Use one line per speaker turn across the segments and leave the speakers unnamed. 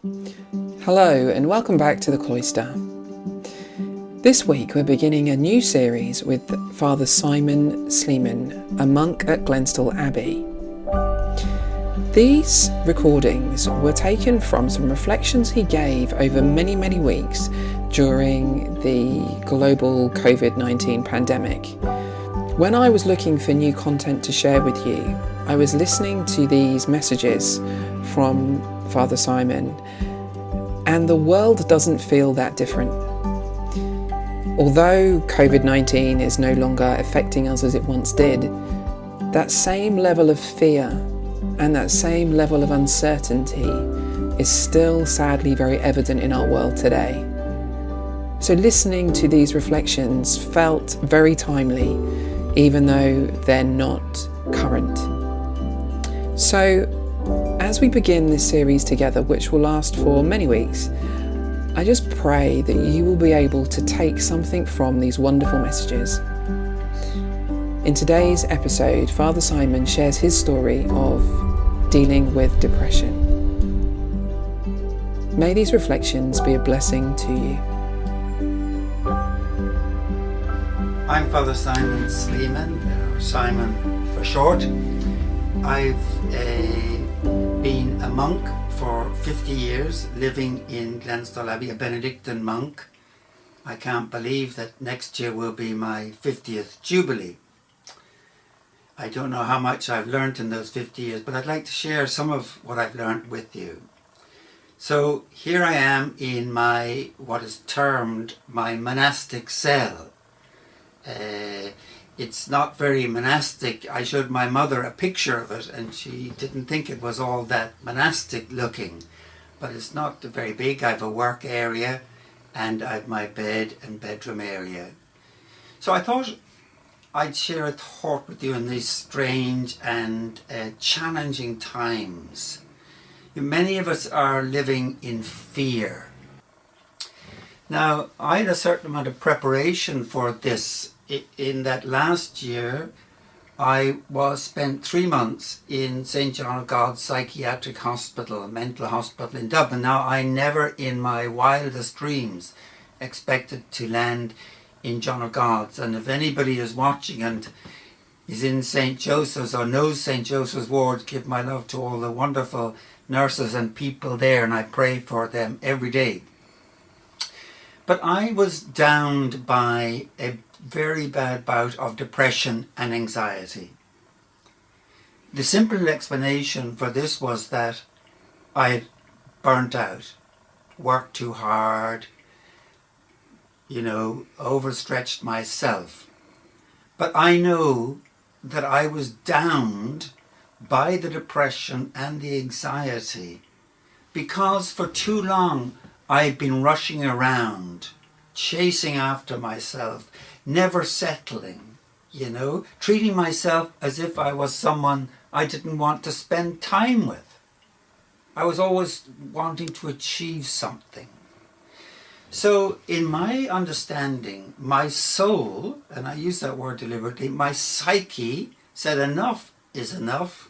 Hello and welcome back to the Cloister. This week we're beginning a new series with Father Simon Sleeman, a monk at Glenstal Abbey. These recordings were taken from some reflections he gave over many weeks during the global COVID-19 pandemic. When I was looking for new content to share with you, I was listening to these messages from Father Simon, and the world doesn't feel that different. Although COVID-19 is no longer affecting us as it once did, that same level of fear and that same level of uncertainty is still sadly very evident in our world today. So listening to these reflections felt very timely, even though they're not current. So as we begin this series together, which will last for many weeks, I just pray that you will be able to take something from these wonderful messages. In today's episode, Father Simon shares his story of dealing with depression. May these reflections be a blessing to you.
I'm Father Simon Sleeman, or Simon for short. I've been a monk for 50 years, living in Glenstal Abbey, a Benedictine monk. I can't believe that next year will be my 50th Jubilee. I don't know how much I've learnt in those 50 years, but I'd like to share some of what I've learnt with you. So here I am in what is termed my monastic cell. It's not very monastic. I showed my mother a picture of it and she didn't think it was all that monastic looking. But it's not very big. I have a work area and I have my bed and bedroom area. So I thought I'd share a thought with you in these strange and challenging times. Many of us are living in fear. Now, I had a certain amount of preparation for this. In that last year, I spent 3 months in St. John of God's Psychiatric Hospital, a mental hospital in Dublin. Now, I never in my wildest dreams expected to land in John of God's. And if anybody is watching and is in St. Joseph's or knows St. Joseph's ward, give my love to all the wonderful nurses and people there, and I pray for them every day. But I was downed by a very bad bout of depression and anxiety. The simple explanation for this was that I had burnt out, worked too hard, overstretched myself. But I know that I was downed by the depression and the anxiety because for too long I had been rushing around, chasing after myself, never settling, treating myself as if I was someone I didn't want to spend time with. I was always wanting to achieve something. So in my understanding, my soul, and I use that word deliberately, my psyche said enough is enough,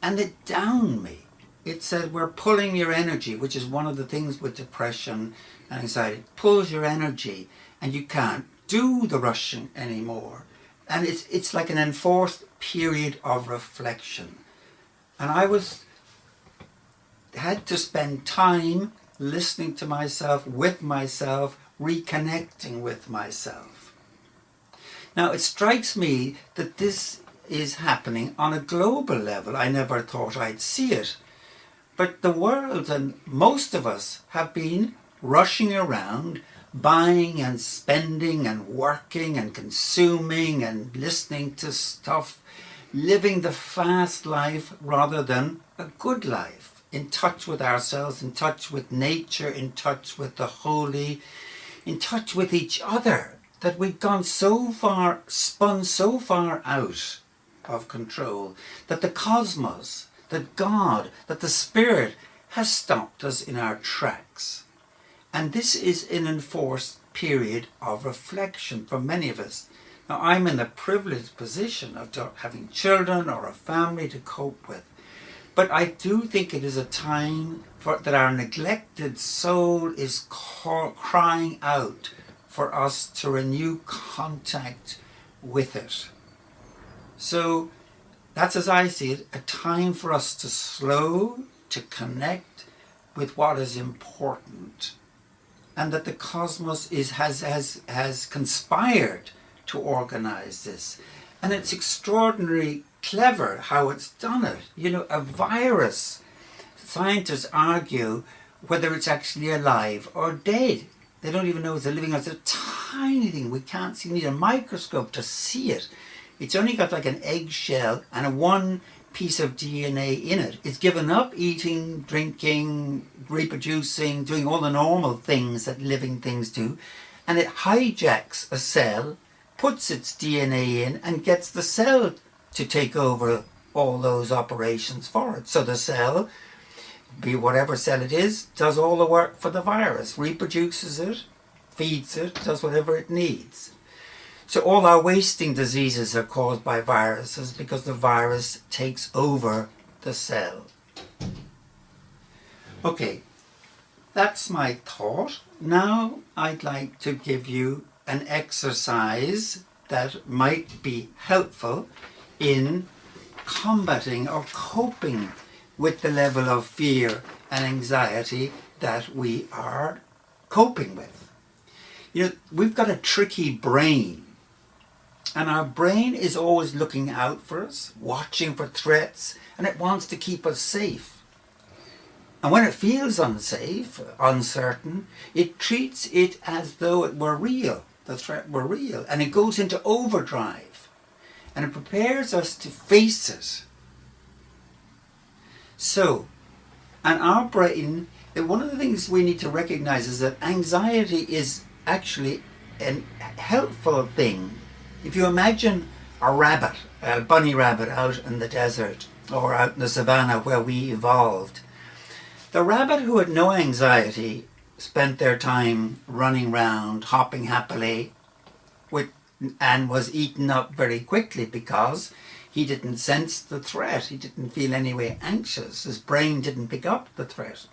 and it downed me. It said we're pulling your energy, which is one of the things with depression and anxiety. It pulls your energy and you can't do the rushing anymore. And it's like an enforced period of reflection. And I had to spend time listening to myself, with myself, reconnecting with myself. Now it strikes me that this is happening on a global level. I never thought I'd see it. But the world and most of us have been rushing around, buying and spending and working and consuming and listening to stuff, living the fast life rather than a good life, in touch with ourselves, in touch with nature, in touch with the holy, in touch with each other, that we've gone so far, spun so far out of control, that the cosmos, that God, that the Spirit has stopped us in our tracks. And this is an enforced period of reflection for many of us. Now, I'm in the privileged position of having children or a family to cope with. But I do think it is a time that our neglected soul is crying out for us to renew contact with it. So that's, as I see it, a time for us to slow, to connect with what is important, and that the cosmos has conspired to organize this. And it's extraordinarily clever how it's done it. You know, a virus, scientists argue whether it's actually alive or dead. They don't even know it's a living. It's a tiny thing we can't see. You need a microscope to see it. It's only got like an eggshell and one piece of DNA in it. It's given up eating, drinking, reproducing, doing all the normal things that living things do, and it hijacks a cell, puts its DNA in, and gets the cell to take over all those operations for it. So the cell, be whatever cell it is, does all the work for the virus, reproduces it, feeds it, does whatever it needs. So all our wasting diseases are caused by viruses because the virus takes over the cell. Okay, that's my thought. Now I'd like to give you an exercise that might be helpful in combating or coping with the level of fear and anxiety that we are coping with. You know, we've got a tricky brain. And our brain is always looking out for us, watching for threats, and it wants to keep us safe. And when it feels unsafe, uncertain, it treats it as though it were real, the threat were real, and it goes into overdrive. And it prepares us to face it. So, and our brain, one of the things we need to recognize is that anxiety is actually a helpful thing. If you imagine a rabbit, a bunny rabbit out in the desert or out in the savannah where we evolved, the rabbit who had no anxiety spent their time running round, hopping happily, and was eaten up very quickly because he didn't sense the threat. He didn't feel any way anxious. His brain didn't pick up the threat.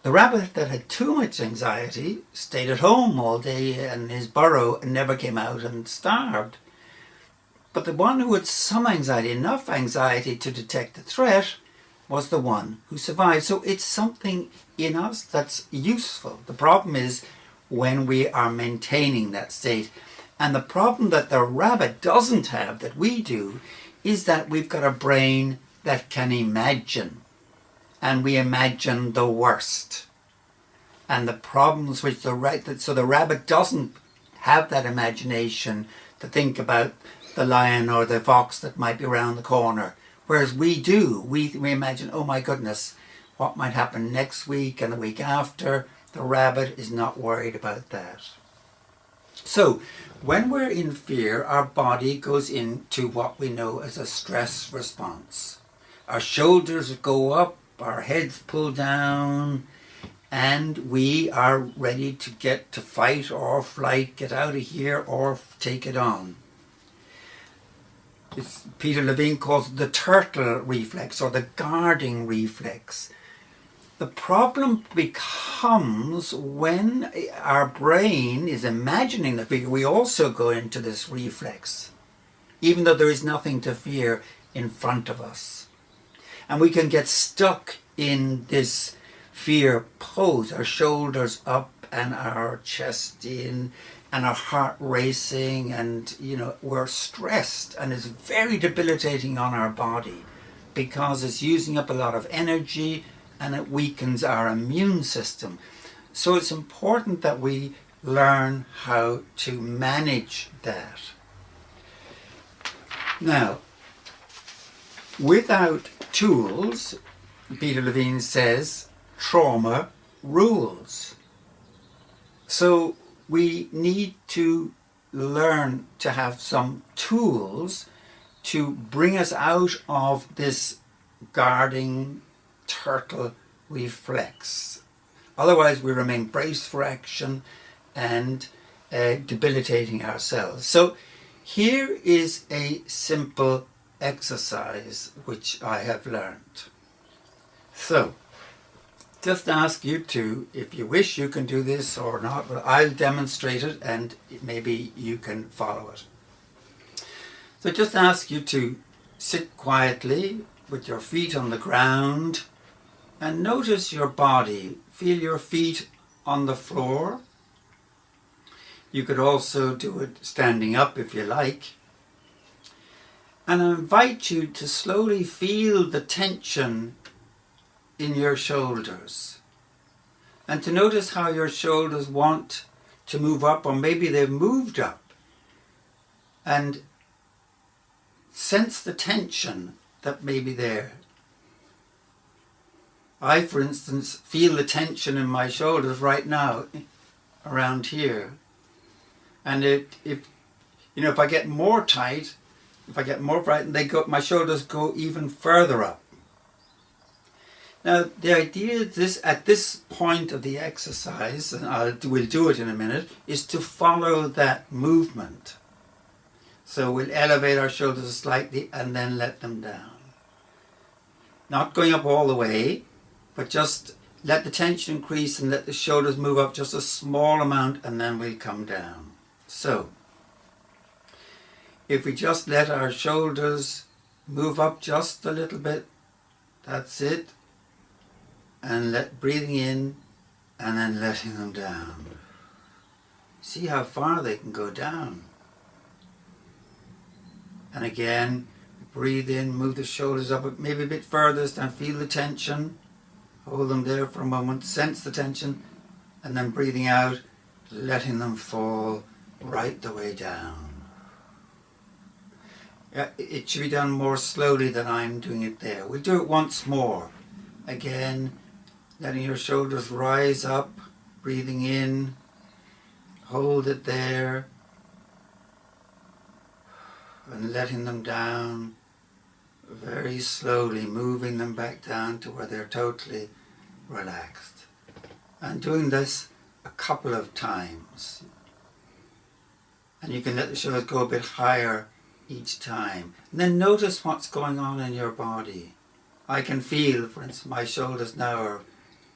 The rabbit that had too much anxiety stayed at home all day in his burrow and never came out and starved. But the one who had some anxiety, enough anxiety to detect the threat, was the one who survived. So it's something in us that's useful. The problem is when we are maintaining that state. And the problem that the rabbit doesn't have, that we do, is that we've got a brain that can imagine. And we imagine the worst. And the problems which so the rabbit doesn't have that imagination to think about the lion or the fox that might be around the corner. Whereas we do. We imagine, oh my goodness, what might happen next week and the week after. The rabbit is not worried about that. So, when we're in fear, our body goes into what we know as a stress response. Our shoulders go up, our heads pull down, and we are ready to get to fight or flight, get out of here or take it on. Peter Levine calls it the turtle reflex or the guarding reflex. The problem becomes when our brain is imagining the fear, we also go into this reflex, even though there is nothing to fear in front of us. And we can get stuck in this fear pose, our shoulders up and our chest in and our heart racing, and we're stressed, and it's very debilitating on our body because it's using up a lot of energy and it weakens our immune system. So it's important that we learn how to manage that. Now, without tools, Peter Levine says, trauma rules. So we need to learn to have some tools to bring us out of this guarding turtle reflex. Otherwise we remain braced for action and debilitating ourselves. So here is a simple exercise which I have learned. So, just ask you to, if you wish, you can do this or not, but I'll demonstrate it and maybe you can follow it. So just ask you to sit quietly with your feet on the ground and notice your body. Feel your feet on the floor. You could also do it standing up if you like. And I invite you to slowly feel the tension in your shoulders. And to notice how your shoulders want to move up, or maybe they've moved up. And sense the tension that may be there. I, for instance, feel the tension in my shoulders right now, around here. And if I get more tight, if I get more frightened, my shoulders go even further up. Now, the idea is at this point of the exercise, and we'll do it in a minute, is to follow that movement. So we'll elevate our shoulders slightly and then let them down. Not going up all the way, but just let the tension increase and let the shoulders move up just a small amount, and then we'll come down. So, if we just let our shoulders move up just a little bit, that's it. And breathing in and then letting them down. See how far they can go down. And again, breathe in, move the shoulders up maybe a bit further, and feel the tension. Hold them there for a moment, sense the tension, and then breathing out, letting them fall right the way down. It should be done more slowly than I'm doing it there. We'll do it once more. Again, letting your shoulders rise up, breathing in, hold it there, and letting them down very slowly, moving them back down to where they're totally relaxed. And doing this a couple of times. And you can let the shoulders go a bit higher each time. And then notice what's going on in your body. I can feel, for instance, my shoulders now are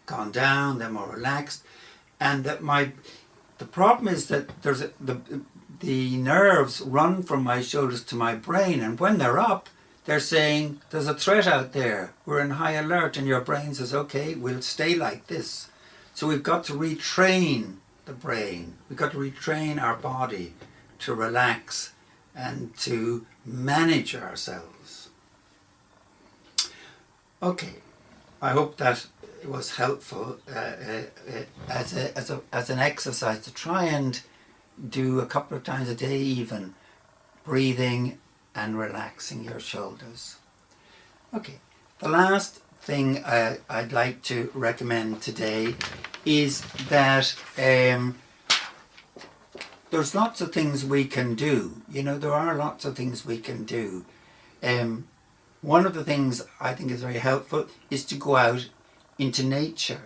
gone down, they're more relaxed, and that the problem is that the nerves run from my shoulders to my brain, and when they're up, they're saying there's a threat out there, we're in high alert, and your brain says, okay, we'll stay like this. So we've got to retrain the brain, we've got to retrain our body to relax and to manage ourselves. Okay, I hope that it was helpful as an exercise to try and do a couple of times a day even, breathing and relaxing your shoulders. Okay, the last thing I'd like to recommend today is that there's lots of things we can do. There are lots of things we can do. One of the things I think is very helpful is to go out into nature.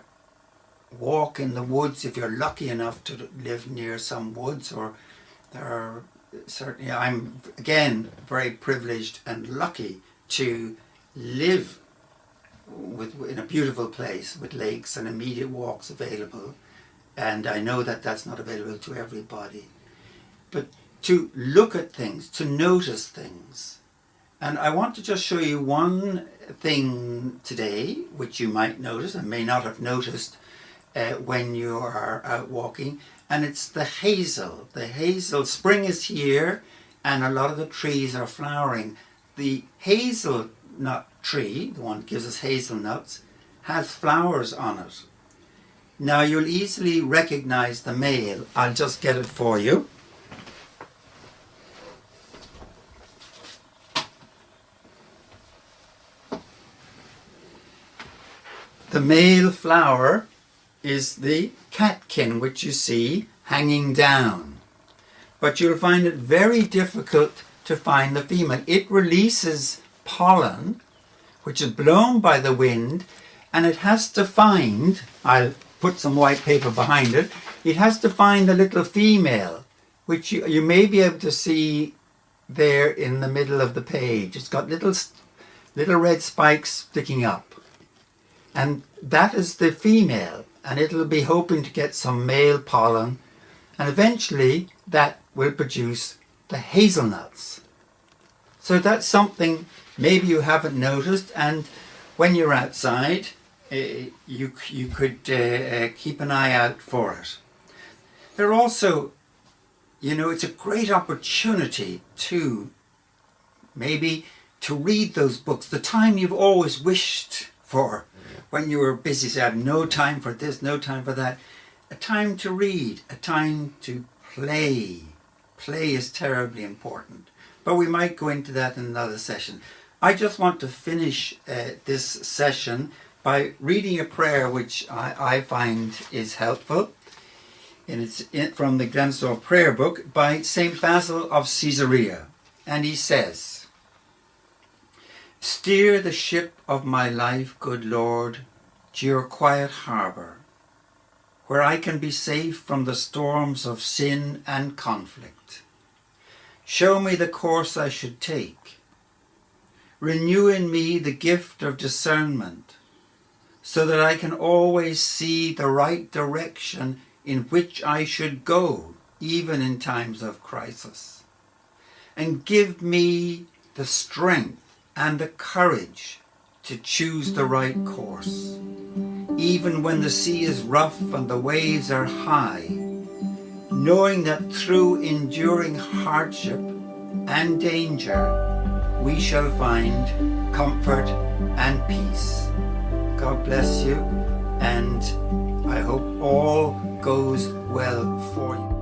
Walk in the woods if you're lucky enough to live near some woods, or there are certainly, I'm again very privileged and lucky to live in a beautiful place with lakes and immediate walks available, and I know that that's not available to everybody. But to look at things, to notice things. And I want to just show you one thing today which you might notice and may not have noticed when you are out walking, and it's the hazel. The hazel, spring is here and a lot of the trees are flowering. The hazelnut tree, the one that gives us hazelnuts, has flowers on it. Now you'll easily recognize the male. I'll just get it for you. The male flower is the catkin, which you see hanging down. But you'll find it very difficult to find the female. It releases pollen, which is blown by the wind, and it has to find, I'll put some white paper behind it, it has to find the little female, which you may be able to see there in the middle of the page. It's got little red spikes sticking up. And that is the female, and it'll be hoping to get some male pollen, and eventually that will produce the hazelnuts. So that's something maybe you haven't noticed, and when you're outside, you could keep an eye out for it. They're also, it's a great opportunity to maybe to read those books, the time you've always wished for when you were busy, say, I have no time for this, no time for that. A time to read, a time to play. Play is terribly important. But we might go into that in another session. I just want to finish this session by reading a prayer which I find is helpful. And it's from the Glenstal Prayer Book by St. Basil of Caesarea. And he says, "Steer the ship of my life, good Lord, to your quiet harbour, where I can be safe from the storms of sin and conflict. Show me the course I should take. Renew in me the gift of discernment, so that I can always see the right direction in which I should go, even in times of crisis. And give me the strength and the courage to choose the right course, even when the sea is rough and the waves are high, knowing that through enduring hardship and danger, we shall find comfort and peace." God bless you, and I hope all goes well for you.